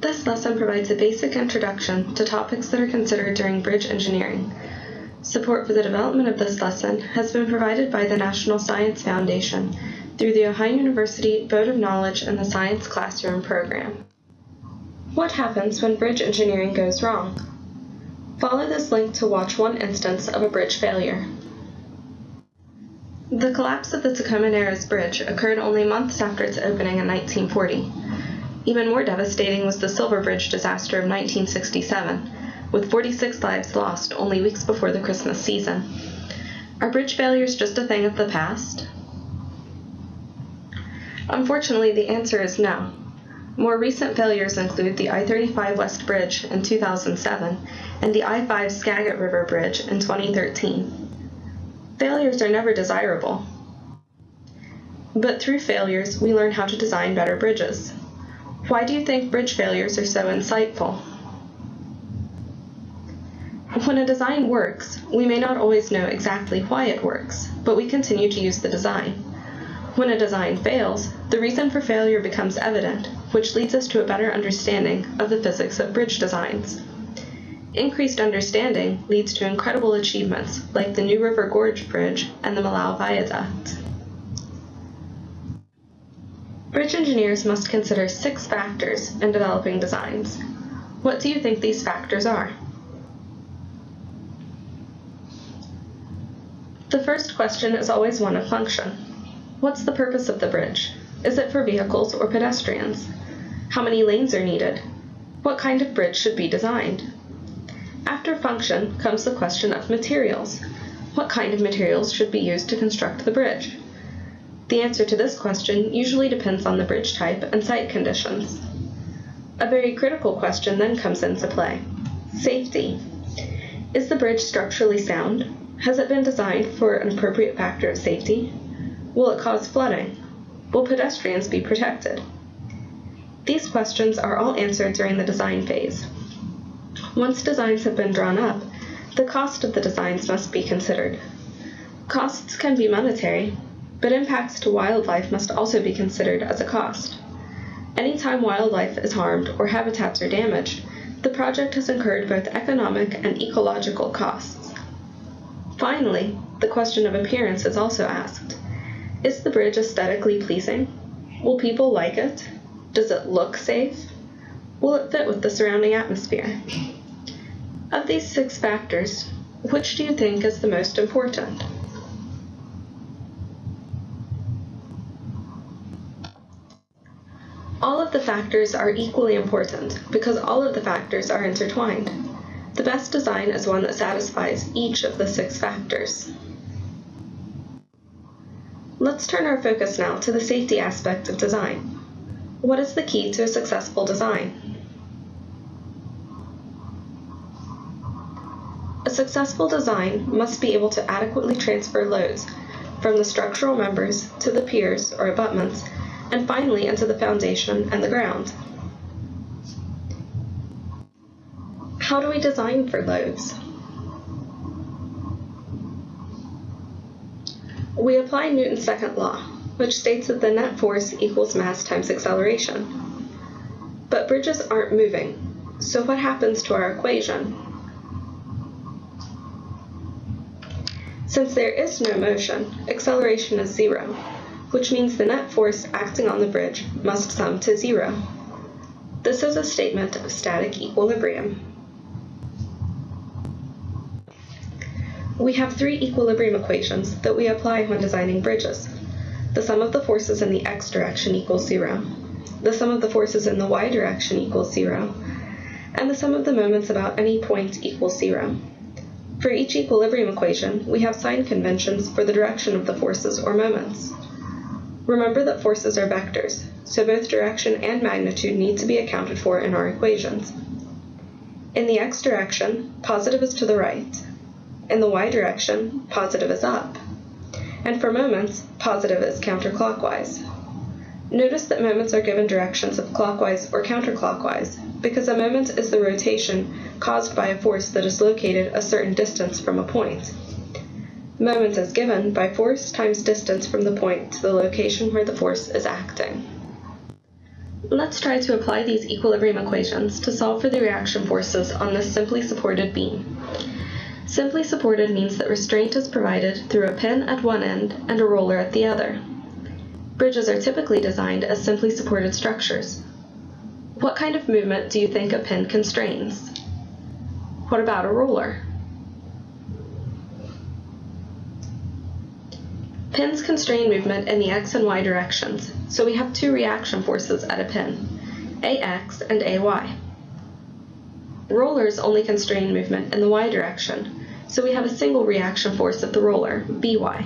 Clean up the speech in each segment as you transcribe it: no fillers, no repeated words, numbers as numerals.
This lesson provides a basic introduction to topics that are considered during bridge engineering. Support for the development of this lesson has been provided by the National Science Foundation through the Ohio University Boat of Knowledge and the Science Classroom program. What happens when bridge engineering goes wrong? Follow this link to watch one instance of a bridge failure. The collapse of the Tacoma Narrows Bridge occurred only months after its opening in 1940. Even more devastating was the Silver Bridge disaster of 1967, with 46 lives lost only weeks before the Christmas season. Are bridge failures just a thing of the past? Unfortunately, the answer is no. More recent failures include the I-35 West Bridge in 2007 and the I-5 Skagit River Bridge in 2013. Failures are never desirable, but through failures, we learn how to design better bridges. Why do you think bridge failures are so insightful? When a design works, we may not always know exactly why it works, but we continue to use the design. When a design fails, the reason for failure becomes evident, which leads us to a better understanding of the physics of bridge designs. Increased understanding leads to incredible achievements like the New River Gorge Bridge and the Malau Viaduct. Bridge engineers must consider 6 factors in developing designs. What do you think these factors are? The first question is always one of function. What's the purpose of the bridge? Is it for vehicles or pedestrians? How many lanes are needed? What kind of bridge should be designed? After function comes the question of materials. What kind of materials should be used to construct the bridge? The answer to this question usually depends on the bridge type and site conditions. A very critical question then comes into play. Safety. Is the bridge structurally sound? Has it been designed for an appropriate factor of safety? Will it cause flooding? Will pedestrians be protected? These questions are all answered during the design phase. Once designs have been drawn up, the cost of the designs must be considered. Costs can be monetary, but impacts to wildlife must also be considered as a cost. Anytime wildlife is harmed or habitats are damaged, the project has incurred both economic and ecological costs. Finally, the question of appearance is also asked. Is the bridge aesthetically pleasing? Will people like it? Does it look safe? Will it fit with the surrounding atmosphere? Of these 6 factors, which do you think is the most important? All of the factors are equally important because all of the factors are intertwined. The best design is one that satisfies each of the 6 factors. Let's turn our focus now to the safety aspect of design. What is the key to a successful design? A successful design must be able to adequately transfer loads from the structural members to the piers or abutments, and finally into the foundation and the ground. How do we design for loads? We apply Newton's second law, which states that the net force equals mass times acceleration. But bridges aren't moving, so what happens to our equation? Since there is no motion, acceleration is 0, which means the net force acting on the bridge must sum to 0. This is a statement of static equilibrium. We have 3 equilibrium equations that we apply when designing bridges. The sum of the forces in the x direction equals 0, the sum of the forces in the y direction equals 0, and the sum of the moments about any point equals 0. For each equilibrium equation, we have sign conventions for the direction of the forces or moments. Remember that forces are vectors, so both direction and magnitude need to be accounted for in our equations. In the x direction, positive is to the right. In the y direction, positive is up. And for moments, positive is counterclockwise. Notice that moments are given directions of clockwise or counterclockwise, because a moment is the rotation caused by a force that is located a certain distance from a point. Moment is given by force times distance from the point to the location where the force is acting. Let's try to apply these equilibrium equations to solve for the reaction forces on this simply supported beam. Simply supported means that restraint is provided through a pin at one end and a roller at the other. Bridges are typically designed as simply supported structures. What kind of movement do you think a pin constrains? What about a roller? Pins constrain movement in the x and y directions, so we have two reaction forces at a pin, AX and AY. Rollers only constrain movement in the y direction, so we have a single reaction force at the roller, BY.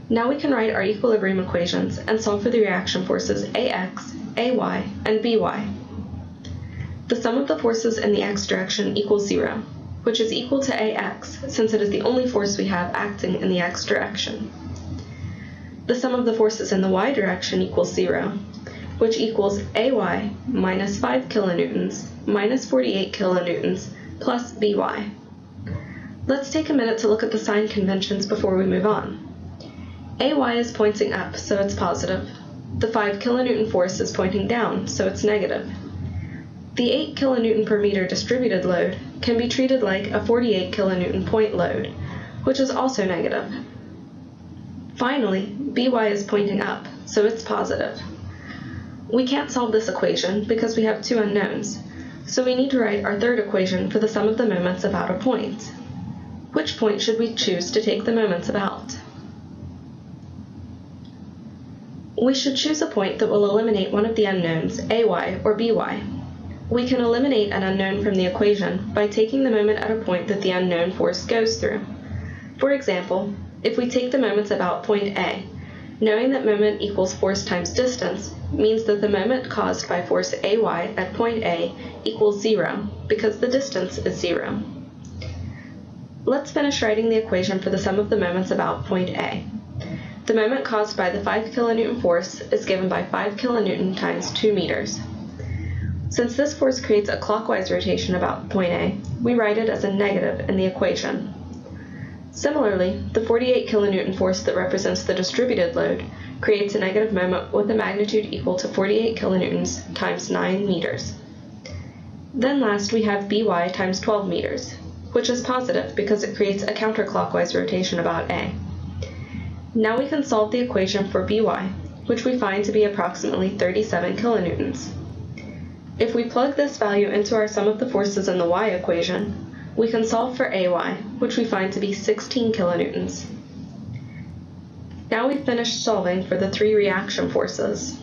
Now we can write our equilibrium equations and solve for the reaction forces AX, AY, and BY. The sum of the forces in the x direction equals 0, which is equal to AX since it is the only force we have acting in the x direction. The sum of the forces in the y direction equals 0, which equals AY minus 5 kilonewtons minus 48 kilonewtons plus BY. Let's take a minute to look at the sign conventions before we move on. AY is pointing up, so it's positive. The 5 kilonewton force is pointing down, so it's negative. The 8 kilonewton per meter distributed load can be treated like a 48 kilonewton point load, which is also negative. Finally, BY is pointing up, so it's positive. We can't solve this equation because we have two unknowns, so we need to write our third equation for the sum of the moments about a point. Which point should we choose to take the moments about? We should choose a point that will eliminate one of the unknowns, AY or BY. We can eliminate an unknown from the equation by taking the moment at a point that the unknown force goes through. For example, if we take the moments about point A, knowing that moment equals force times distance means that the moment caused by force AY at point A equals 0 because the distance is 0. Let's finish writing the equation for the sum of the moments about point A. The moment caused by the 5 kilonewton force is given by 5 kilonewton times 2 meters. Since this force creates a clockwise rotation about point A, we write it as a negative in the equation. Similarly, the 48 kilonewton force that represents the distributed load creates a negative moment with a magnitude equal to 48 kilonewtons times 9 meters. Then last we have BY times 12 meters, which is positive because it creates a counterclockwise rotation about A. Now we can solve the equation for BY, which we find to be approximately 37 kilonewtons. If we plug this value into our sum of the forces in the y equation, we can solve for AY, which we find to be 16 kilonewtons. Now we've finished solving for the three reaction forces.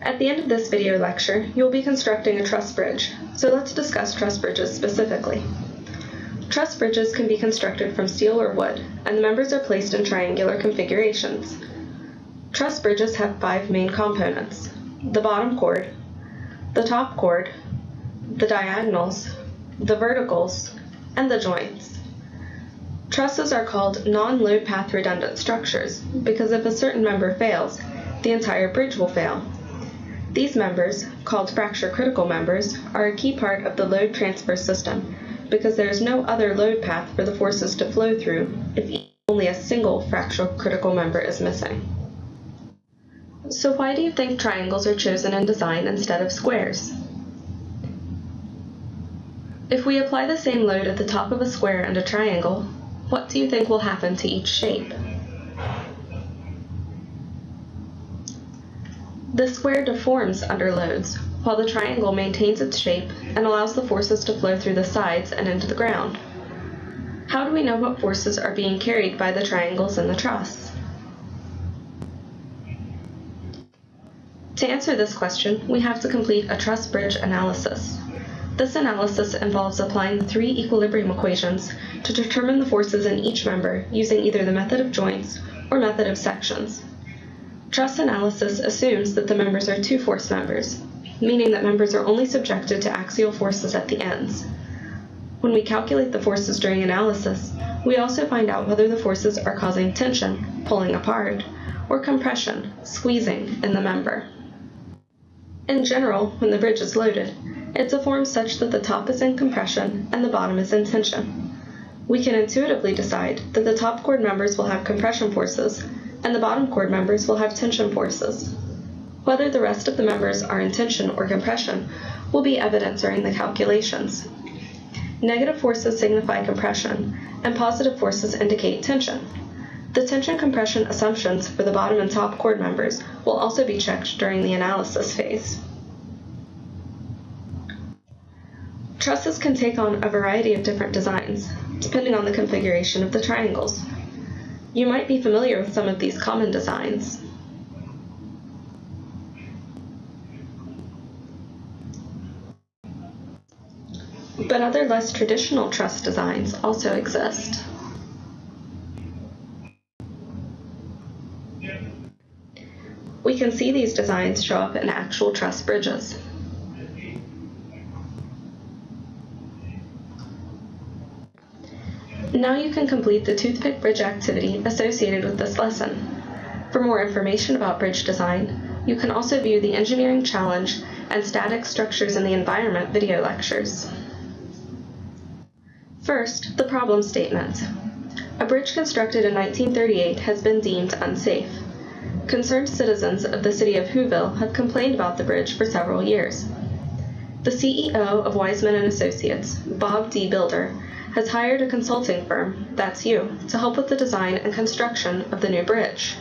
At the end of this video lecture, you'll be constructing a truss bridge, so let's discuss truss bridges specifically. Truss bridges can be constructed from steel or wood, and the members are placed in triangular configurations. Truss bridges have 5 main components: the bottom chord, the top chord, the diagonals, the verticals, and the joints. Trusses are called non-load path redundant structures because if a certain member fails, the entire bridge will fail. These members, called fracture critical members, are a key part of the load transfer system because there is no other load path for the forces to flow through if only a single fracture critical member is missing. So why do you think triangles are chosen in design instead of squares? If we apply the same load at the top of a square and a triangle, what do you think will happen to each shape? The square deforms under loads, while the triangle maintains its shape and allows the forces to flow through the sides and into the ground. How do we know what forces are being carried by the triangles in the truss? To answer this question, we have to complete a truss bridge analysis. This analysis involves applying the three equilibrium equations to determine the forces in each member using either the method of joints or method of sections. Truss analysis assumes that the members are two-force members, meaning that members are only subjected to axial forces at the ends. When we calculate the forces during analysis, we also find out whether the forces are causing tension, pulling apart, or compression, squeezing, in the member. In general, when the bridge is loaded, it's a form such that the top is in compression and the bottom is in tension. We can intuitively decide that the top chord members will have compression forces and the bottom chord members will have tension forces. Whether the rest of the members are in tension or compression will be evident during the calculations. Negative forces signify compression, and positive forces indicate tension. The tension-compression assumptions for the bottom and top chord members will also be checked during the analysis phase. Trusses can take on a variety of different designs, depending on the configuration of the triangles. You might be familiar with some of these common designs. But other less traditional truss designs also exist. We can see these designs show up in actual truss bridges. Now you can complete the toothpick bridge activity associated with this lesson. For more information about bridge design, you can also view the Engineering Challenge and Static Structures in the Environment video lectures. First, the problem statement. A bridge constructed in 1938 has been deemed unsafe. Concerned citizens of the city of Whoville have complained about the bridge for several years. The CEO of Wiseman & Associates, Bob D. Builder, has hired a consulting firm, that's you, to help with the design and construction of the new bridge.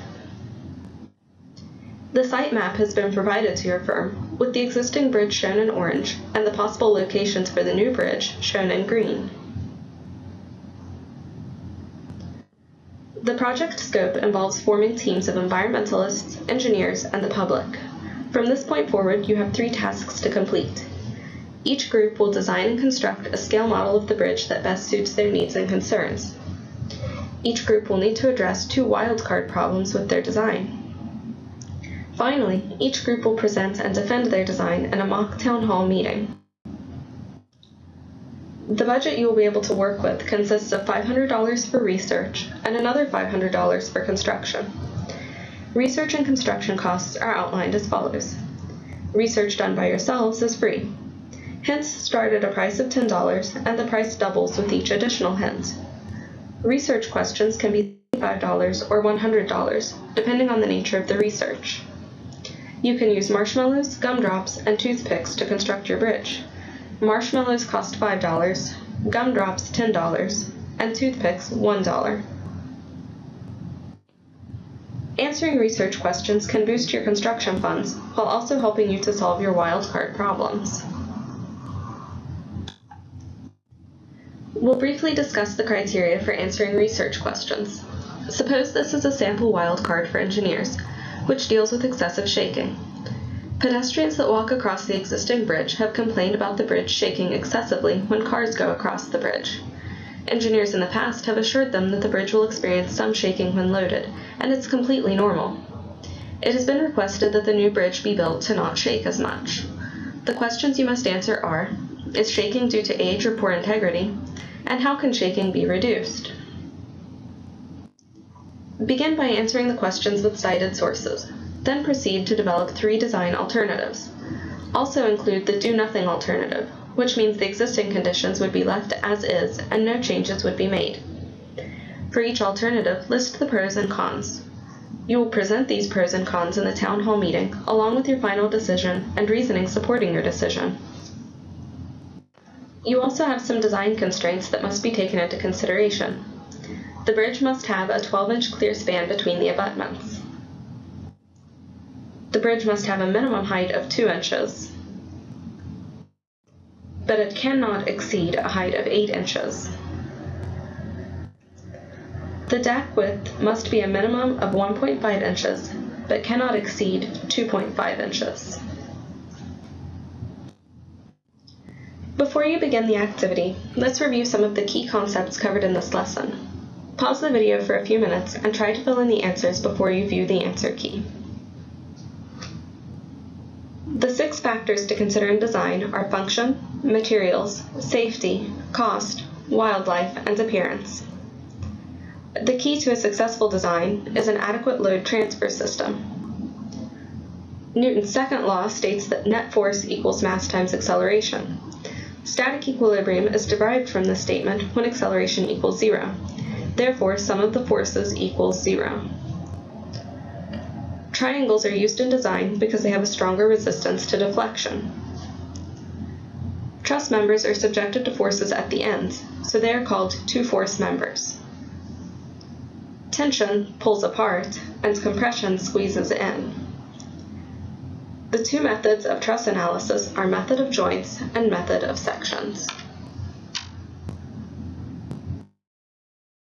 The site map has been provided to your firm, with the existing bridge shown in orange and the possible locations for the new bridge shown in green. The project scope involves forming teams of environmentalists, engineers, and the public. From this point forward, you have 3 tasks to complete. Each group will design and construct a scale model of the bridge that best suits their needs and concerns. Each group will need to address 2 wildcard problems with their design. Finally, each group will present and defend their design in a mock town hall meeting. The budget you will be able to work with consists of $500 for research and another $500 for construction. Research and construction costs are outlined as follows. Research done by yourselves is free. Hints start at a price of $10, and the price doubles with each additional hint. Research questions can be $5 or $100, depending on the nature of the research. You can use marshmallows, gumdrops, and toothpicks to construct your bridge. Marshmallows cost $5, gumdrops $10, and toothpicks $1. Answering research questions can boost your construction funds while also helping you to solve your wildcard problems. We'll briefly discuss the criteria for answering research questions. Suppose this is a sample wildcard for engineers, which deals with excessive shaking. Pedestrians that walk across the existing bridge have complained about the bridge shaking excessively when cars go across the bridge. Engineers in the past have assured them that the bridge will experience some shaking when loaded, and it's completely normal. It has been requested that the new bridge be built to not shake as much. The questions you must answer are, is shaking due to age or poor integrity? And how can shaking be reduced? Begin by answering the questions with cited sources. Then proceed to develop 3 design alternatives. Also include the do-nothing alternative, which means the existing conditions would be left as is and no changes would be made. For each alternative, list the pros and cons. You will present these pros and cons in the town hall meeting, along with your final decision and reasoning supporting your decision. You also have some design constraints that must be taken into consideration. The bridge must have a 12-inch clear span between the abutments. The bridge must have a minimum height of 2 inches, but it cannot exceed a height of 8 inches. The deck width must be a minimum of 1.5 inches, but cannot exceed 2.5 inches. Before you begin the activity, let's review some of the key concepts covered in this lesson. Pause the video for a few minutes and try to fill in the answers before you view the answer key. The 6 factors to consider in design are function, materials, safety, cost, wildlife, and appearance. The key to a successful design is an adequate load transfer system. Newton's second law states that net force equals mass times acceleration. Static equilibrium is derived from this statement when acceleration equals 0. Therefore, sum of the forces equals 0. Triangles are used in design because they have a stronger resistance to deflection. Truss members are subjected to forces at the ends, so they are called two-force members. Tension pulls apart, and compression squeezes in. The two methods of truss analysis are method of joints and method of sections.